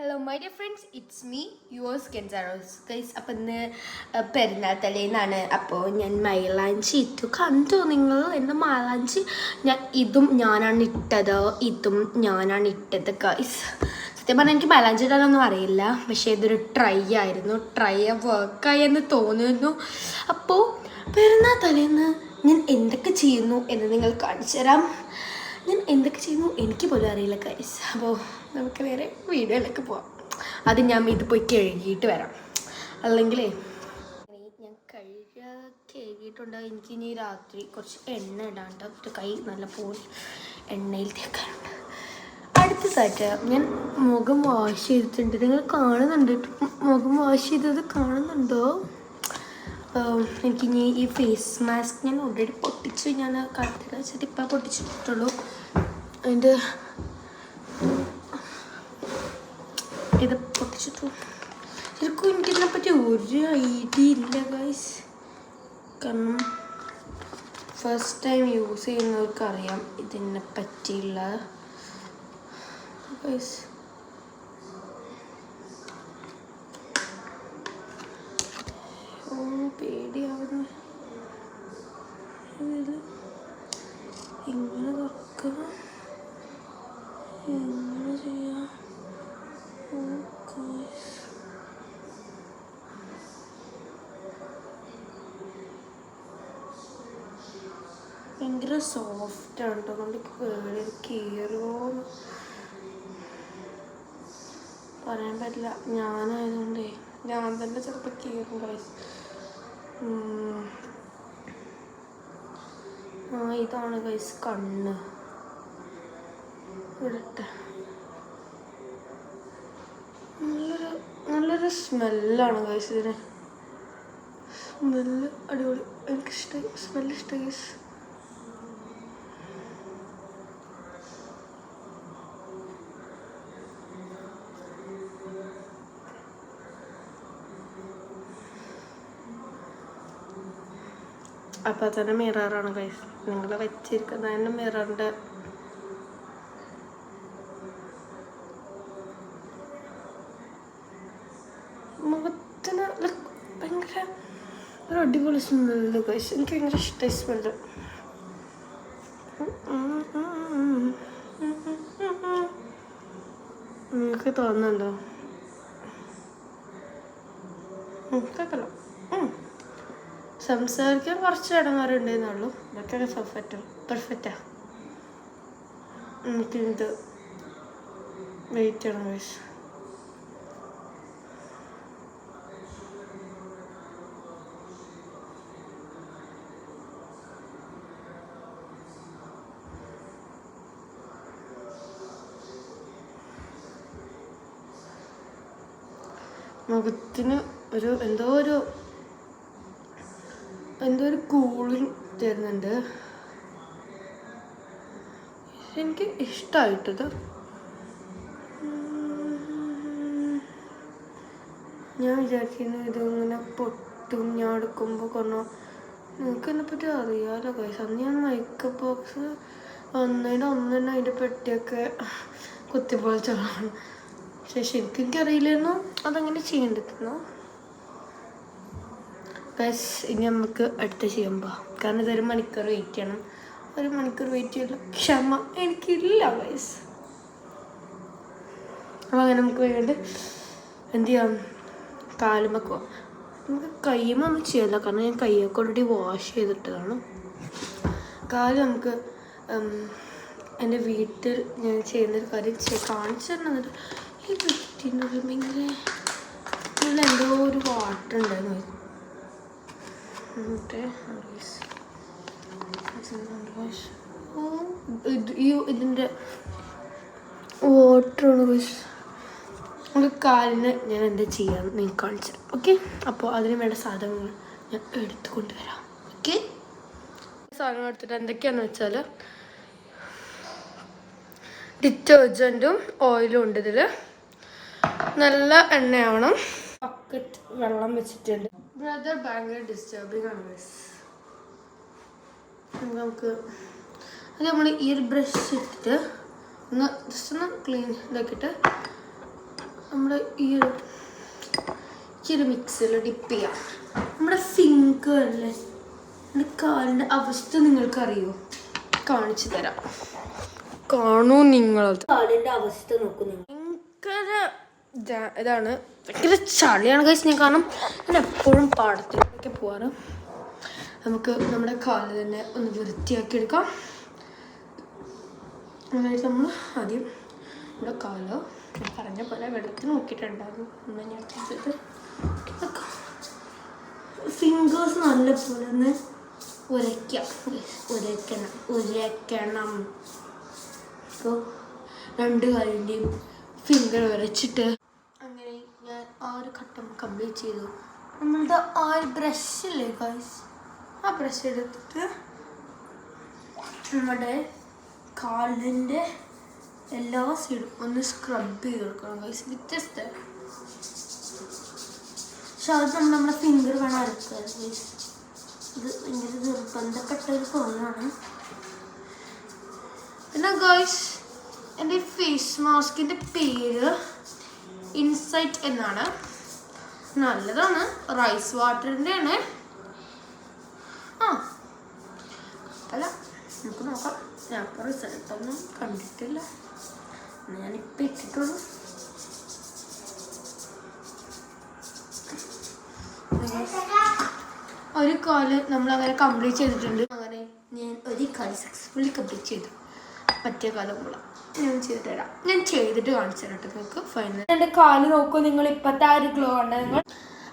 Hello my dear friends, it's me yours കെൻസാറോസ് guys. അപ്പം ഇന്ന് പെരുന്നാൾ തലേന്നാണ്. അപ്പോൾ ഞാൻ മൈലാഞ്ചി ഇട്ടു. കണ്ടു നിങ്ങൾ എൻ്റെ മൈലാഞ്ചി? ഞാനാണ് ഇട്ടത് ഗൈസ്. സത്യം പറഞ്ഞാൽ എനിക്ക് മൈലാഞ്ചി ഇടാനൊന്നും അറിയില്ല, പക്ഷേ ഇതൊരു ട്രൈ ആയിരുന്നു. വർക്കായി എന്ന് തോന്നുന്നു. അപ്പോൾ പെരുന്നാൾ തലേന്ന് ഞാൻ എന്തൊക്കെ ചെയ്യുന്നു എന്ന് നിങ്ങൾ കാണിച്ചു തരാം. ഞാൻ എന്തൊക്കെ ചെയ്യുന്നു എനിക്ക് പോലും അറിയില്ല ഗൈസ്. അപ്പോൾ നമുക്ക് നേരെ വീഡിയോയിലേക്ക് പോവാം. അത് ഞാൻ ഇത് പോയി കഴുകിയിട്ട് വരാം. അല്ലെങ്കിലേ ഞാൻ കഴുകിയിട്ടുണ്ട്. എനിക്കിനി രാത്രി കുറച്ച് എണ്ണ ഇടാണ്ട് ഒരു കൈ നല്ല പോലെ എണ്ണയിൽ തേക്കാനുണ്ട്. അടുത്തതായിട്ട് ഞാൻ മുഖം വാഷ് ചെയ്തിട്ടുണ്ട്. നിങ്ങൾ കാണുന്നുണ്ട് മുഖം വാഷ് ചെയ്തത് കാണുന്നുണ്ടോ? എനിക്കിനി ഈ ഫേസ് മാസ്ക് ഞാൻ ഓൾറെഡി പൊട്ടിച്ചു. ഞാൻ കഴുത്തിൽ വെച്ചിട്ട് ഇപ്പം പൊട്ടിച്ചിട്ടുള്ളൂ. അതിൻ്റെ ഇത് പൊട്ടിച്ചിട്ടു. ശരിക്കും എനിക്കിതിനെപ്പറ്റി ഒരു ഐഡിയ ഇല്ല ഗൈസ്. കാരണം ഫസ്റ്റ് ടൈം യൂസ് ചെയ്യുന്നവർക്ക് അറിയാം ഇതിനെ പറ്റിയുള്ള ഗൈസ്. പേടിയാവുന്നു. ഇങ്ങനെ തുറക്കുക, എങ്ങനെ ചെയ്യാം? ഭയങ്കര സോഫ്റ്റാണ് കേട്ടോ. അതുകൊണ്ട് പേടി കീറുമോന്ന് പറയാൻ പറ്റില്ല. ഞാനായതുകൊണ്ടേ ഞാൻ തന്നെ ചിലപ്പോൾ കീറും ഗൈസ്. ഇതാണ് ഗൈസ് കണ്ണ്. ഇവിടത്തെ നല്ലൊരു സ്മെല്ലാണ് ഗൈസ്. ഇതിന് സ്മെല്ല് അടിപൊളി. എനിക്കിഷ്ടമായി, സ്മെല്ല് ഇഷ്ടമായി ഗൈസ്. അപ്പോൾ തന്നെ മിററാണ് ഗൈസ്. നിങ്ങൾ വെച്ചിരിക്കുന്ന തന്നെ മിററിൻ്റെ മുഖത്തിന് ഭയങ്കര ഒരു അടിപൊളി സ്മെല്ല് ഗൈസ്. എനിക്ക് ഭയങ്കര ഇഷ്ടമായി സ്മെല്ല്. നിങ്ങൾക്ക് തോന്നുന്നുണ്ടോ? കേൾക്കല്ലോ. സംസാരിക്കാൻ കുറച്ച് ഇടങ്ങാറുണ്ടെന്നുള്ളൂ. ഇതൊക്കെ പെർഫെക്റ്റാ. എനിക്കിത് വെയിറ്റ് ചെയ്യണം ഗൈസ്. മുഖത്തിന് എന്തോ ഒരു കൂളിങ് തരുന്നുണ്ട്. എനിക്ക് ഇഷ്ടമായിട്ടത്. ഞാൻ വിചാരിക്കുന്നു ഇതിങ്ങനെ പൊട്ടും ഞാൻ എടുക്കുമ്പോൾ. കാരണം നിങ്ങൾക്ക് എന്നെപ്പറ്റി അറിയാമല്ലോ ഗൈസ്. അന്ന് ഞാൻ മേക്കപ്പ് ബോക്സ് ഒന്നിനെ അതിൻ്റെ പെട്ടിയൊക്കെ കുത്തിപ്പൊളിച്ചതാണ്. പക്ഷേ ശരിക്കും എനിക്കറിയില്ലായിരുന്നു അതെങ്ങനെ ചെയ്യേണ്ടതെന്നോ ഗൈസ്. ഇനി നമുക്ക് അടുത്ത ചെയ്യുമ്പോൾ, കാരണം ഇതൊരു മണിക്കൂർ വെയിറ്റ് ചെയ്യണം. ഒരു മണിക്കൂർ വെയിറ്റ് ചെയ്യണം ക്ഷമ എനിക്കില്ല ഗൈസ്. അപ്പോൾ അങ്ങനെ നമുക്ക് വേണ്ടി എന്ത് ചെയ്യാം? കാലുമൊക്കെ നമുക്ക് കയ്യുമ്പോൾ ഒന്നും ചെയ്യല്ല, കാരണം ഞാൻ കയ്യൊക്കെ ഓൾറെഡി വാഷ് ചെയ്തിട്ടതാണ്. കാല് നമുക്ക് എൻ്റെ വീട്ടിൽ ഞാൻ ചെയ്യുന്നൊരു കാര്യം കാണിച്ചു തരുന്നത്. ഈ വീട്ടിനുള്ളിൽ ഭയങ്കര എന്തോ ഒരു വാട്ടർ ഉണ്ടായിരുന്നു. ഇതിൻ്റെ വാട്ടറാണ് ഗൈസ്. നമുക്ക് കാലിന് ഞാൻ എന്താ ചെയ്യാൻ നിങ്ങൾക്ക് കാണിച്ചു തരാം. ഓക്കെ, അപ്പോൾ അതിന് വേണ്ട സാധനങ്ങൾ ഞാൻ എടുത്തുകൊണ്ട് വരാം. ഓക്കെ, സാധനങ്ങൾ എടുത്തിട്ട് എന്തൊക്കെയാണെന്ന് വെച്ചാൽ ഡിറ്റർജൻറ്റും ഓയിലും ഉണ്ട് ഇതിൽ. നല്ല എണ്ണയാവണം. ബക്കറ്റ് വെള്ളം വെച്ചിട്ടുണ്ട്. ബ്രദർ ഭയങ്കര ഡിസ്റ്റർബിങ് ആണ് ഗൈസ്. നമുക്ക് അത് നമ്മൾ ഈ ഒരു ബ്രഷ് ഇട്ടിട്ട് ഒന്ന് ജസ്റ്റ് ഒന്ന് ക്ലീൻ ഇതാക്കിയിട്ട് നമ്മുടെ ഈ ഒരു മിക്സിൽ ഡിപ്പ് ചെയ്യാം. നമ്മുടെ ഫിംഗറിലെ എൻ്റെ കാലിൻ്റെ അവസ്ഥ നിങ്ങൾക്കറിയോ? കാണിച്ചു തരാം. കാണൂ നിങ്ങളത്. കാലിൻ്റെ അവസ്ഥ നോക്കൂ നിങ്ങൾ. ഭയങ്കര ഇതാണ്, ഭയങ്കര ചളിയാണ് ഗൈസ്. ഞാൻ കാരണം ഞാൻ എപ്പോഴും പാടത്തിലൊക്കെ പോവാറ്. നമുക്ക് നമ്മുടെ കാല് തന്നെ ഒന്ന് വൃത്തിയാക്കി എടുക്കാം. അതായത് നമ്മൾ ആദ്യം നമ്മുടെ കാല് പറഞ്ഞ പോലെ വെള്ളത്തിൽ നോക്കിയിട്ടുണ്ടാകും. ഒന്ന് ഞാൻ ഫിംഗേഴ്സ് നല്ലപോലെ ഒന്ന് ഉരയ്ക്കണം. അപ്പോൾ രണ്ട് കാലിൻ്റെയും ഫിംഗർ ഉരച്ചിട്ട് അങ്ങനെ ഞാൻ ആ ഒരു ഘട്ടം കംപ്ലീറ്റ് ചെയ്തു. നമ്മളുടെ ആ ഒരു ബ്രഷില്ലേ ഗൈസ്, ആ ബ്രഷ് എടുത്തിട്ട് നമ്മുടെ കാലിൻ്റെ എല്ലാ സൈഡും ഒന്ന് സ്ക്രബ് ചെയ്ത് കൊടുക്കണം ഗൈസ്. വ്യത്യസ്ത പക്ഷെ അത് നമ്മുടെ ഫിംഗർ വേണം അരക്കുക ഗൈസ്. ഇത് ഭയങ്കര നിർബന്ധപ്പെട്ട ഒരു ഫോണാണ്. പിന്നെ ഗൈസ് എൻ്റെ ഫേസ് മാസ്കിൻ്റെ പേര് ഇൻസൈറ്റ് എന്നാണ്. നല്ലതാണ്, റൈസ് വാട്ടറിൻ്റെ ആണ്. അല്ല നമുക്ക് നോക്കാം. ഞാൻ ഇപ്പോൾ റിസൾട്ടൊന്നും കണ്ടിട്ടില്ല, ഞാനിപ്പോൾ ഇട്ടിട്ടുള്ളൂ. ഒരു കാല് നമ്മളങ്ങനെ കംപ്ലീറ്റ് ചെയ്തിട്ടുണ്ട്. അങ്ങനെ ഞാൻ ഒരു കാല് സക്സസ്ഫുള്ളി കംപ്ലീറ്റ് ചെയ്തു. മറ്റേ കാലം കൂടെ ഞാൻ ചെയ്തിട്ട് തരാം. ഞാൻ ചെയ്തിട്ട് കാണിച്ചു തരാം നിങ്ങൾക്ക് ഫൈനൽ. എൻ്റെ കാല് നോക്കൂ നിങ്ങൾ. ഇപ്പോഴത്തെ ആ ഒരു ഗ്ലോ ഉണ്ട് നിങ്ങൾ.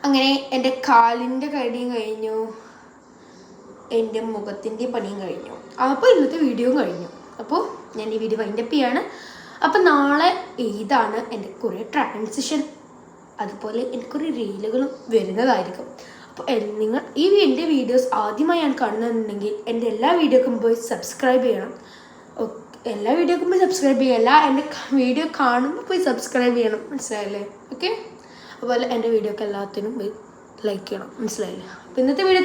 അങ്ങനെ എൻ്റെ കാലിൻ്റെ കടിയും കഴിഞ്ഞു, എൻ്റെ മുഖത്തിൻ്റെ പണിയും കഴിഞ്ഞു. അപ്പോൾ ഇന്നത്തെ വീഡിയോയും കഴിഞ്ഞു. അപ്പോൾ ഞാൻ ഈ വീഡിയോ വൈൻഡപ്പ് ചെയ്യാണ്. അപ്പോൾ നാളെ ഇതാണ് എൻ്റെ കുറേ ട്രാൻസിഷൻ, അതുപോലെ എനിക്കൊരു റീലുകളും വരുന്നതായിരിക്കും. അപ്പോൾ നിങ്ങൾ എൻ്റെ വീഡിയോസ് ആദ്യമായാണ് കാണുന്നുണ്ടെങ്കിൽ എൻ്റെ എല്ലാ വീഡിയോക്കും പോയി സബ്സ്ക്രൈബ് ചെയ്യണം. എല്ലാ വീഡിയോക്കും പോയി സബ്സ്ക്രൈബ് ചെയ്യല്ല, എൻ്റെ വീഡിയോ കാണുമ്പോൾ പോയി സബ്സ്ക്രൈബ് ചെയ്യണം, മനസ്സിലായില്ലേ? ഓക്കെ. അതുപോലെ എൻ്റെ വീഡിയോക്ക് എല്ലാത്തിനും പോയി ലൈക്ക് ചെയ്യണം, മനസ്സിലായില്ലേ? അപ്പോൾ ഇന്നത്തെ വീഡിയോ